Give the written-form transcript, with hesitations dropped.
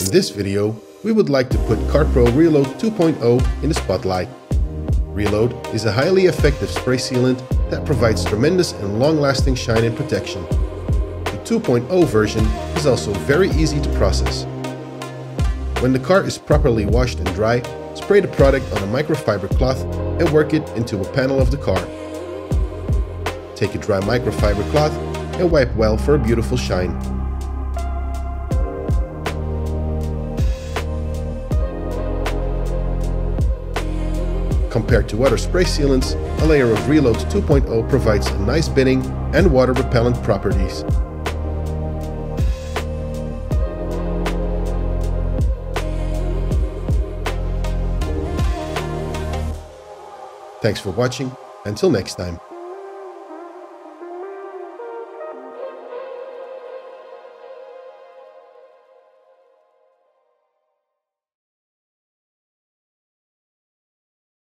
In this video, we would like to put Carpro Reload 2.0 in the spotlight. Reload is a highly effective spray sealant that provides tremendous and long-lasting shine and protection. The 2.0 version is also very easy to process. When the car is properly washed and dry, spray the product on a microfiber cloth and work it into a panel of the car. Take a dry microfiber cloth and wipe well for a beautiful shine. Compared to other spray sealants, a layer of Reload 2.0 provides a nice binning and water repellent properties. Thanks for watching. Until next time.